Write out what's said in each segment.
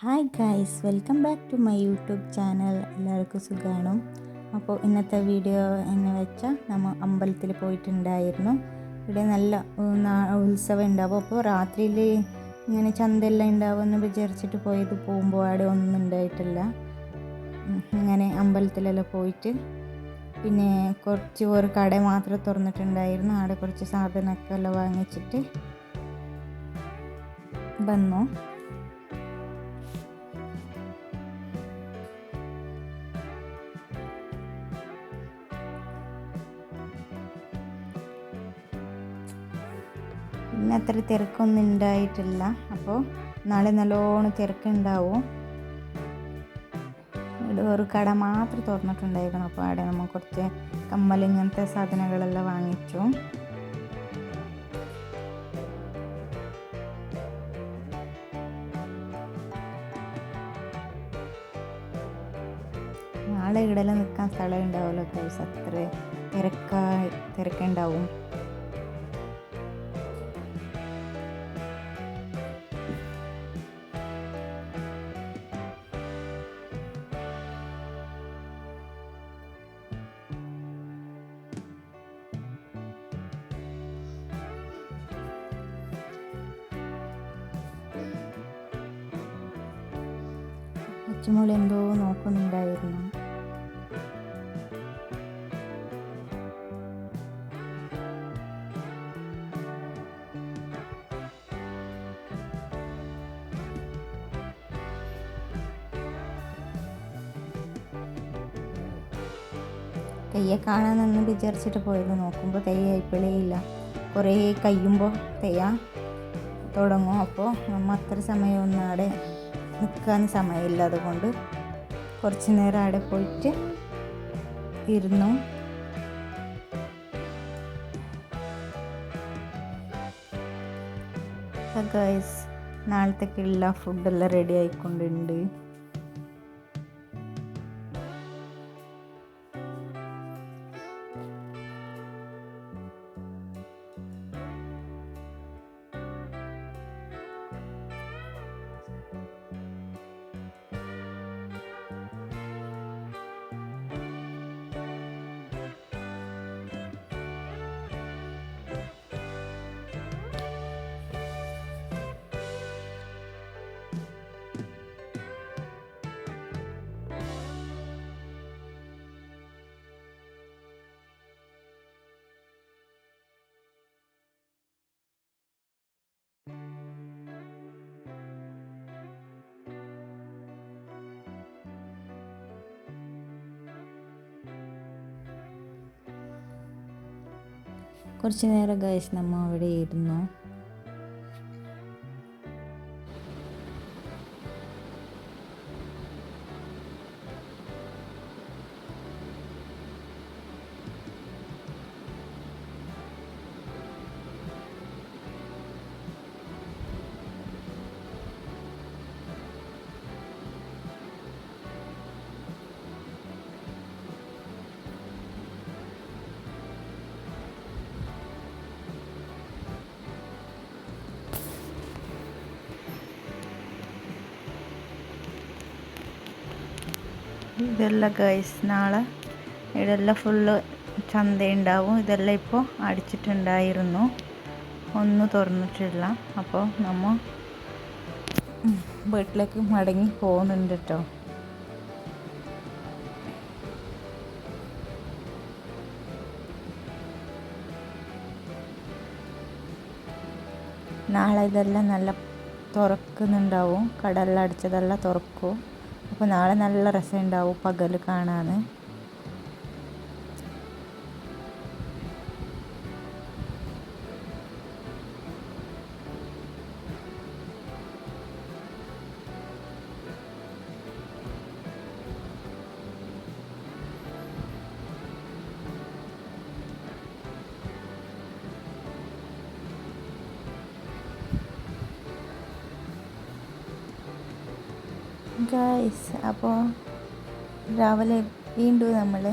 Hi guys, welcome back to my YouTube channel. എല്ലാവർക്കും സുഖമാണോ? അപ്പോൾ ഇന്നത്തെ വീഡിയോ എന്ന് വെച്ചാൽ നമ്മൾ അമ്പലത്തിൽ പോയിട്ടുണ്ടായിരുന്നു. ഇവിടെ നല്ല ഉത്സവം ഉണ്ടാവും. അപ്പോൾ രാത്രിയിൽ ഇങ്ങനെ ചന്തയെല്ലാം ഉണ്ടാവുമെന്ന് വിചാരിച്ചിട്ട് പോകുമ്പോൾ അവിടെ ഒന്നും ഉണ്ടായിട്ടില്ല. ഇങ്ങനെ അമ്പലത്തിലെല്ലാം പോയിട്ട് പിന്നെ ഒരു കട മാത്രം തുറന്നിട്ടുണ്ടായിരുന്നു. അവിടെ കുറച്ച് സാധനമൊക്കെ എല്ലാം വാങ്ങിച്ചിട്ട് വന്നു. ഇന്ന് അത്ര തിരക്കൊന്നും ഉണ്ടായിട്ടില്ല. അപ്പോൾ നാളെ നല്ലോണം തിരക്കുണ്ടാവും. ഇവിടെ ഒരു കട മാത്രം തുറന്നിട്ടുണ്ടായിരുന്നു. അപ്പോൾ അവിടെ നമ്മൾ കുറച്ച് കമ്മൽ ഇങ്ങനത്തെ സാധനങ്ങളെല്ലാം വാങ്ങിച്ചു. നാളെ ഇവിടെല്ലാം നിൽക്കാൻ സ്ഥലം ഉണ്ടാവുമല്ലോ ഗൈസ്, അത്ര തിരക്കുണ്ടാവും. കൊച്ചുമോൾ എന്തോ നോക്കുന്നുണ്ടായിരുന്നു. തെയ്യെ കാണാനെന്ന് വിചാരിച്ചിട്ട് പോയത്, നോക്കുമ്പോൾ തെയ്യ ഇപ്പോഴേ ഇല്ല. കുറേ കഴിയുമ്പോൾ തെയ്യ തുടങ്ങും. അപ്പോൾ നമ്മൾ അത്ര സമയമൊന്നും അവിടെ നിൽക്കാൻ സമയമില്ല. അതുകൊണ്ട് കുറച്ച് നേരം അവിടെ പോയിട്ട് ഇരുന്നു. ഗൈസ്, നാളത്തേക്കുള്ള ഫുഡെല്ലാം റെഡി ആയിക്കൊണ്ടുണ്ട്. കുറച്ച് നേരം ഗൈസ് നമ്മൾ അവിടെ ഇരുന്നു. ഇതെല്ലാം ഗൈസ് നാളെ ഇതെല്ലാം ഫുള്ള് ചന്തയുണ്ടാവും. ഇതെല്ലാം ഇപ്പോൾ അടിച്ചിട്ടുണ്ടായിരുന്നു, ഒന്നും തുറന്നിട്ടില്ല. അപ്പോൾ നമ്മൾ വീട്ടിലേക്ക് മടങ്ങി പോകുന്നുണ്ട് കേട്ടോ. നാളെ ഇതെല്ലാം നല്ല തുറക്കുന്നുണ്ടാവും. കടലെല്ലാം അടിച്ചതെല്ലാം തുറക്കും. അപ്പോൾ നാളെ നല്ല രസമുണ്ടാവും പകൽ കാണാൻ. ഗൈസ്, അപ്പോൾ രാവിലെ വീണ്ടും നമ്മൾ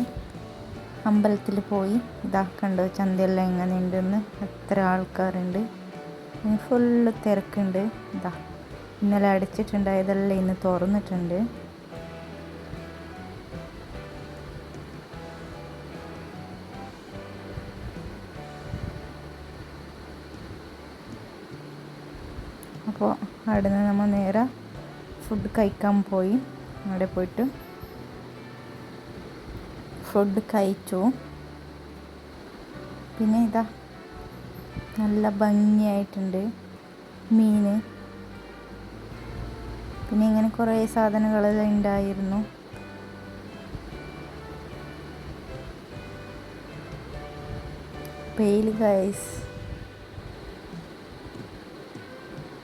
അമ്പലത്തിൽ പോയി. ഇതാക്കണ്ടോ ചന്തയെല്ലാം എങ്ങനെ ഉണ്ടെന്ന്, എത്ര ആൾക്കാരുണ്ട്, ഫുള്ള് തിരക്കുണ്ട്. ഇതാ ഇന്നലെ അടച്ചിട്ടുണ്ടായതെല്ലാം ഇന്ന് തുറന്നിട്ടുണ്ട്. അപ്പോൾ അവിടെ നിന്ന് നമ്മൾ നേരെ ഫുഡ് കഴിക്കാൻ പോയി. അവിടെ പോയിട്ട് ഫുഡ് കഴിച്ചു. പിന്നെ ഇതാ നല്ല ഭംഗിയായിട്ടുണ്ട് മീൻ. പിന്നെ ഇങ്ങനെ കുറേ സാധനങ്ങളെല്ലാം ഉണ്ടായിരുന്നു. വെയിൽ ഗൈസ്,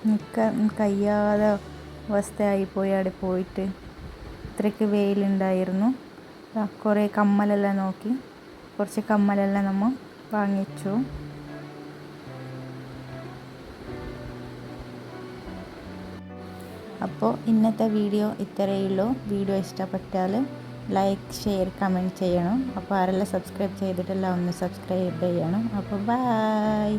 നിൽക്കാൻ കഴിയാതെ അവസ്ഥയായിപ്പോയി അവിടെ പോയിട്ട്. ഇത്രയ്ക്ക് വെയിലുണ്ടായിരുന്നു. കുറേ കമ്മലെല്ലാം നോക്കി, കുറച്ച് കമ്മലെല്ലാം നമ്മൾ വാങ്ങിച്ചു. അപ്പോൾ ഇന്നത്തെ വീഡിയോ ഇത്രയേ ഉള്ളൂ. വീഡിയോ ഇഷ്ടപ്പെട്ടാൽ ലൈക്ക്, ഷെയർ, കമൻറ്റ് ചെയ്യണം. അപ്പോൾ ആരെല്ലാം സബ്സ്ക്രൈബ് ചെയ്തിട്ടില്ല ഒന്ന് സബ്സ്ക്രൈബ് ചെയ്യണം. അപ്പോൾ ബൈ.